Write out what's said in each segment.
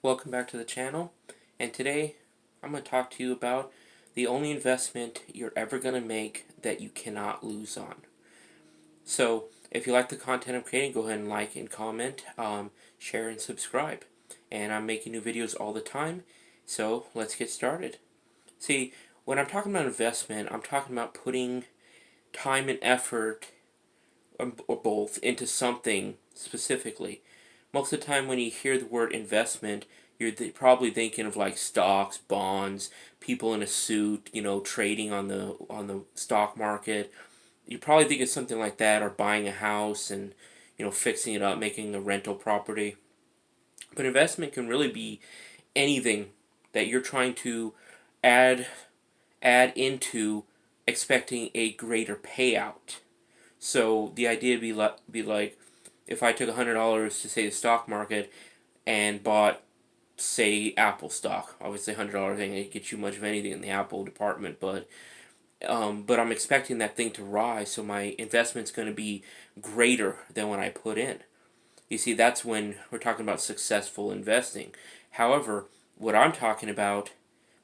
Welcome back to the channel, and today I'm going to talk to you about the only investment you're ever going to make that you cannot lose on. So if you like the content I'm creating, go ahead and like and comment, share and subscribe. And I'm making new videos all the time, so let's get started. See, when I'm talking about investment, I'm talking about putting time and effort, or both, into something specifically. Most of the time when you hear the word investment, you're probably thinking of like stocks, bonds, people in a suit, trading on the stock market. You probably think of something like that, or buying a house and fixing it up, making a rental property. But investment can really be anything that you're trying to add add into, expecting a greater payout. So the idea be like if I took $100 to, say, the stock market and bought, say, Apple stock. Obviously, $100 ain't get you much of anything in the Apple department, but I'm expecting that thing to rise, so my investment's going to be greater than what I put in. You see, that's when we're talking about successful investing. However, what I'm talking about,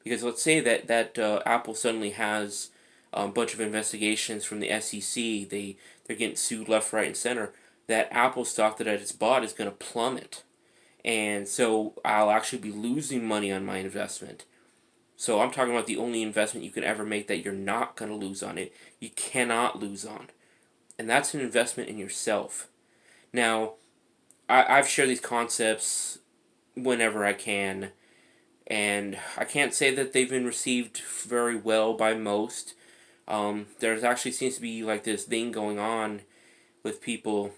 because let's say that Apple suddenly has a bunch of investigations from the SEC. They're getting sued left, right, and center. That Apple stock that I just bought is going to plummet, and so I'll actually be losing money on my investment. So I'm talking about the only investment you can ever make that you're not going to lose on it. You cannot lose on, and that's an investment in yourself. Now, I've shared these concepts whenever I can, and I can't say that they've been received very well by most. There's actually seems to be like this thing going on with people,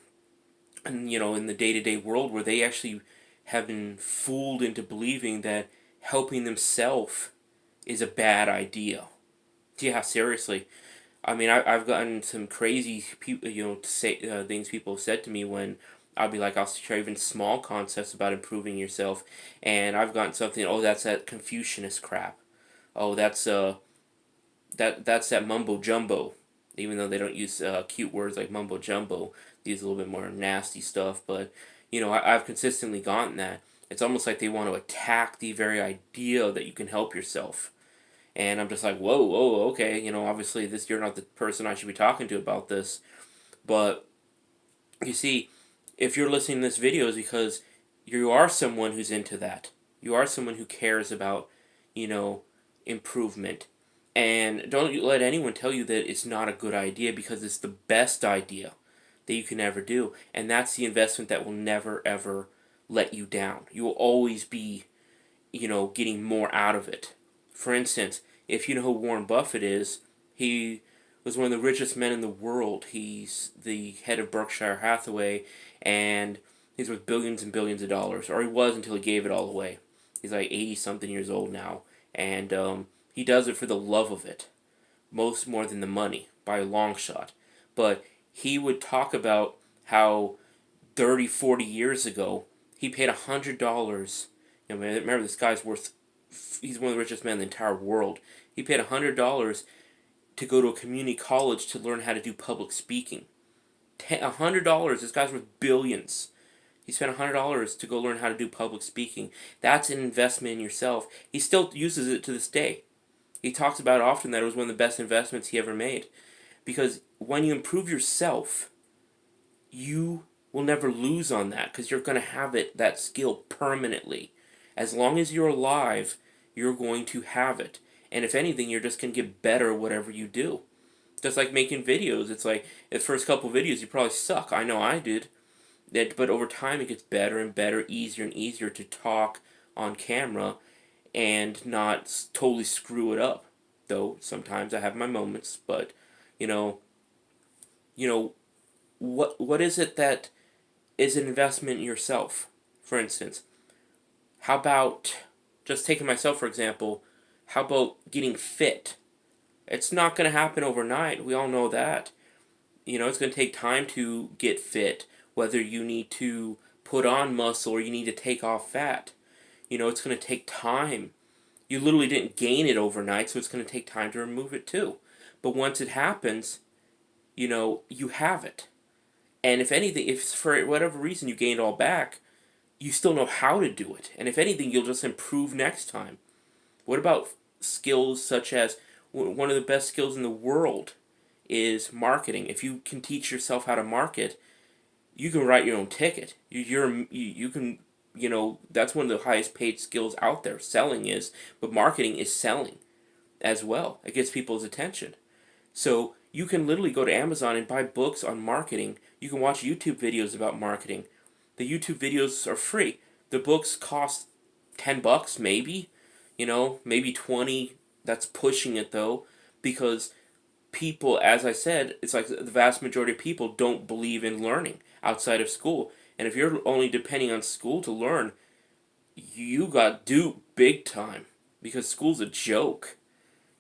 and in the day-to-day world, where they actually have been fooled into believing that helping themselves is a bad idea. Yeah, seriously. I mean, I've gotten some crazy people, to say things people have said to me when I'll share even small concepts about improving yourself, and I've gotten something. Oh, that's that Confucianist crap. Oh, that's that mumbo jumbo. Even though they don't use cute words like mumbo jumbo, they use a little bit more nasty stuff. But I've consistently gotten that. It's almost like they want to attack the very idea that you can help yourself. And I'm just like, whoa, whoa, okay. Obviously you're not the person I should be talking to about this. But you see, if you're listening to this video, is because you are someone who's into that. You are someone who cares about, you know, improvement. And don't let anyone tell you that it's not a good idea, because it's the best idea that you can ever do. And that's the investment that will never, ever let you down. You will always be, getting more out of it. For instance, if you know who Warren Buffett is, he was one of the richest men in the world. He's the head of Berkshire Hathaway, and he's worth billions and billions of dollars. Or he was, until he gave it all away. He's like 80 something years old now, and he does it for the love of it, most more than the money by a long shot. But he would talk about how 30, 40 years ago he paid $100. Remember, this guy's worth, he's one of the richest men in the entire world. He paid $100 to go to a community college to learn how to do public speaking. $100. This guy's worth billions. He spent $100 to go learn how to do public speaking. That's an investment in yourself. He still uses it to this day. He talks about it often, that it was one of the best investments he ever made. Because when you improve yourself, you will never lose on that, because you're going to have that skill permanently. As long as you're alive, you're going to have it. And if anything, you're just going to get better at whatever you do. Just like making videos. It's like, the first couple videos you probably suck. I know I did. But over time it gets better and better, easier and easier to talk on camera and not totally screw it up. Though sometimes I have my moments, but you know, what is it that is an investment in yourself? For instance, how about, just taking myself for example, how about getting fit? It's not going to happen overnight. We all know that. It's going to take time to get fit, whether you need to put on muscle or you need to take off fat. It's going to take time. You literally didn't gain it overnight, so it's going to take time to remove it too. But once it happens, you have it. And if anything, if for whatever reason you gained all back, you still know how to do it. And if anything, you'll just improve next time. What about skills such as one of the best skills in the world is marketing? If you can teach yourself how to market, you can write your own ticket. You can, that's one of the highest paid skills out there. Selling is, but marketing is selling as well. It gets people's attention. So you can literally go to Amazon and buy books on marketing. You can watch YouTube videos about marketing. The YouTube videos are free. The books cost $10 maybe, maybe 20. That's pushing it though, because people, as I said, it's like the vast majority of people don't believe in learning outside of school. And if you're only depending on school to learn, you got duped big time, because school's a joke.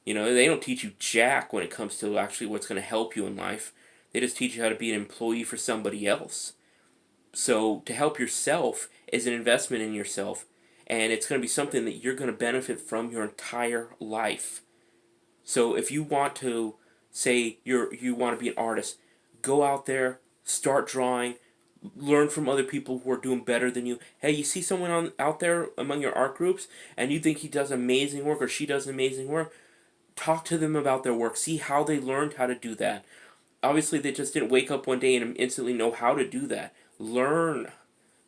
They don't teach you jack when it comes to actually what's going to help you in life. They just teach you how to be an employee for somebody else. So to help yourself is an investment in yourself, and it's going to be something that you're going to benefit from your entire life. So if you want to say you want to be an artist, go out there, start drawing, learn from other people who are doing better than you. Hey, you see someone out there among your art groups and you think he does amazing work or she does amazing work, talk to them about their work. See how they learned how to do that. Obviously, they just didn't wake up one day and instantly know how to do that. Learn,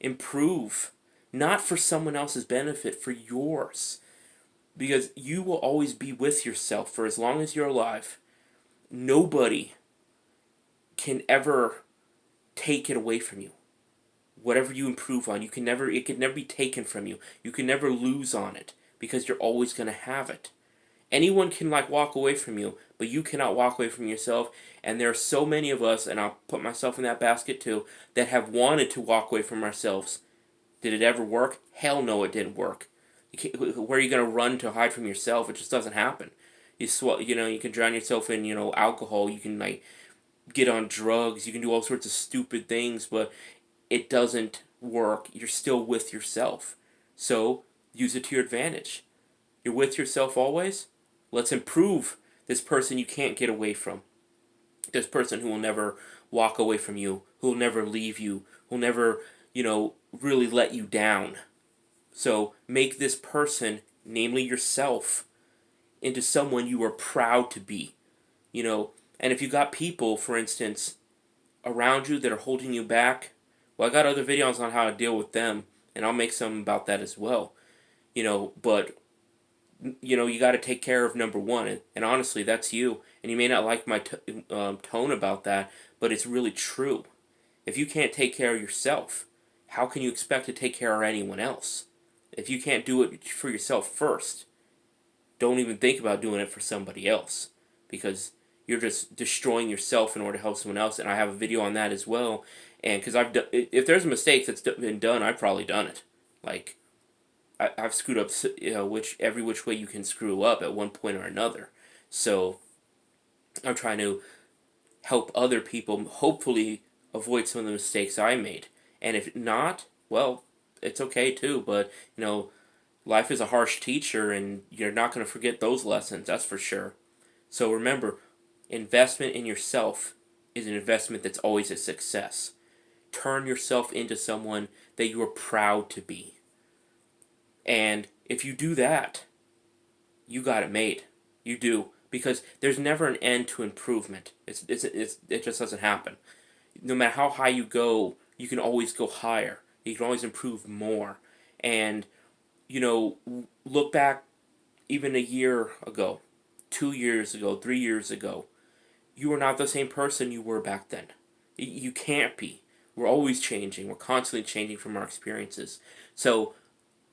improve, not for someone else's benefit, for yours. Because you will always be with yourself for as long as you're alive. Nobody can ever take it away from you. Whatever you improve on, it can never be taken from you. You can never lose on it, because you're always going to have it. Anyone can walk away from you, but you cannot walk away from yourself. And there are so many of us, and I'll put myself in that basket too, that have wanted to walk away from ourselves. Did it ever work? Hell no, it didn't work. Where are you going to run to hide from yourself? It just doesn't happen. You can drown yourself in, alcohol. You can get on drugs. You can do all sorts of stupid things, but it doesn't work. You're still with yourself. So use it to your advantage. You're with yourself always. Let's improve this person you can't get away from. This person who will never walk away from you, who will never leave you, who will never, really let you down. So make this person, namely yourself, into someone you are proud to be. And if you got people, for instance, around you that are holding you back, well, I got other videos on how to deal with them, and I'll make some about that as well. But you got to take care of number one, and honestly, that's you. And you may not like my tone about that, but it's really true. If you can't take care of yourself, how can you expect to take care of anyone else? If you can't do it for yourself first, don't even think about doing it for somebody else, because you're just destroying yourself in order to help someone else. And I have a video on that as well. And because if there's a mistake that's been done, I've probably done it. I've screwed up, every which way you can screw up at one point or another. So I'm trying to help other people hopefully avoid some of the mistakes I made. And if not, well, it's okay too. But life is a harsh teacher, and you're not going to forget those lessons. That's for sure. So remember, investment in yourself is an investment that's always a success. Turn yourself into someone that you are proud to be. And if you do that, you got it made. You do. Because there's never an end to improvement. It just doesn't happen. No matter how high you go, you can always go higher. You can always improve more. And, look back even a year ago, 2 years ago, 3 years ago. You are not the same person you were back then. You can't be. We're always changing. We're constantly changing from our experiences. So,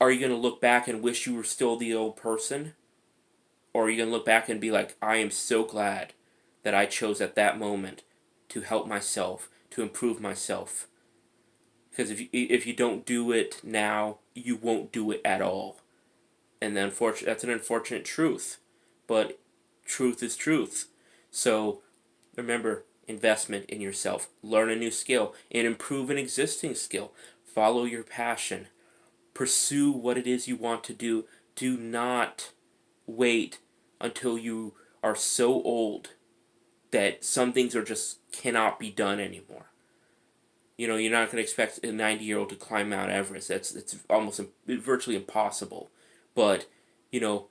are you going to look back and wish you were still the old person? Or are you going to look back and be like, I am so glad that I chose at that moment to help myself, to improve myself? Because if you don't do it now, you won't do it at all. And that's an unfortunate truth. But truth is truth. So remember, investment in yourself. Learn a new skill and improve an existing skill. Follow your passion. Pursue what it is you want to do. Do not wait until you are so old that some things cannot be done anymore. You're not going to expect a 90-year-old to climb Mount Everest. It's almost virtually impossible. But, you know,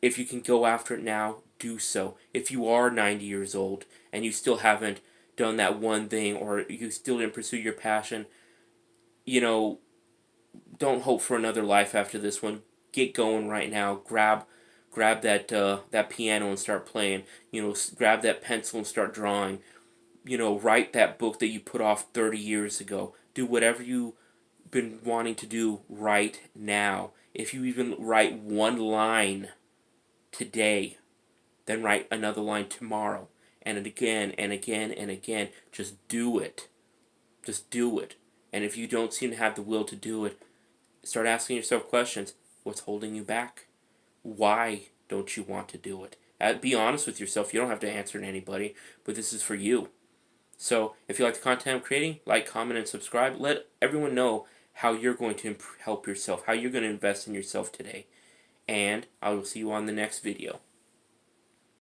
if you can go after it now, do so. If you are 90 years old and you still haven't done that one thing, or you still didn't pursue your passion, you know, don't hope for another life after this one. Get going right now. Grab that piano and start playing. Grab that pencil and start drawing. Write that book that you put off 30 years ago. Do whatever you've been wanting to do right now. If you even write one line today, then write another line tomorrow, and again and again and again. Just do it. Just do it. And if you don't seem to have the will to do it, start asking yourself questions. What's holding you back? Why don't you want to do it? Be honest with yourself. You don't have to answer to anybody, but this is for you. So if you like the content I'm creating, like, comment, and subscribe. Let everyone know how you're going to help yourself, how you're going to invest in yourself today. And I will see you on the next video.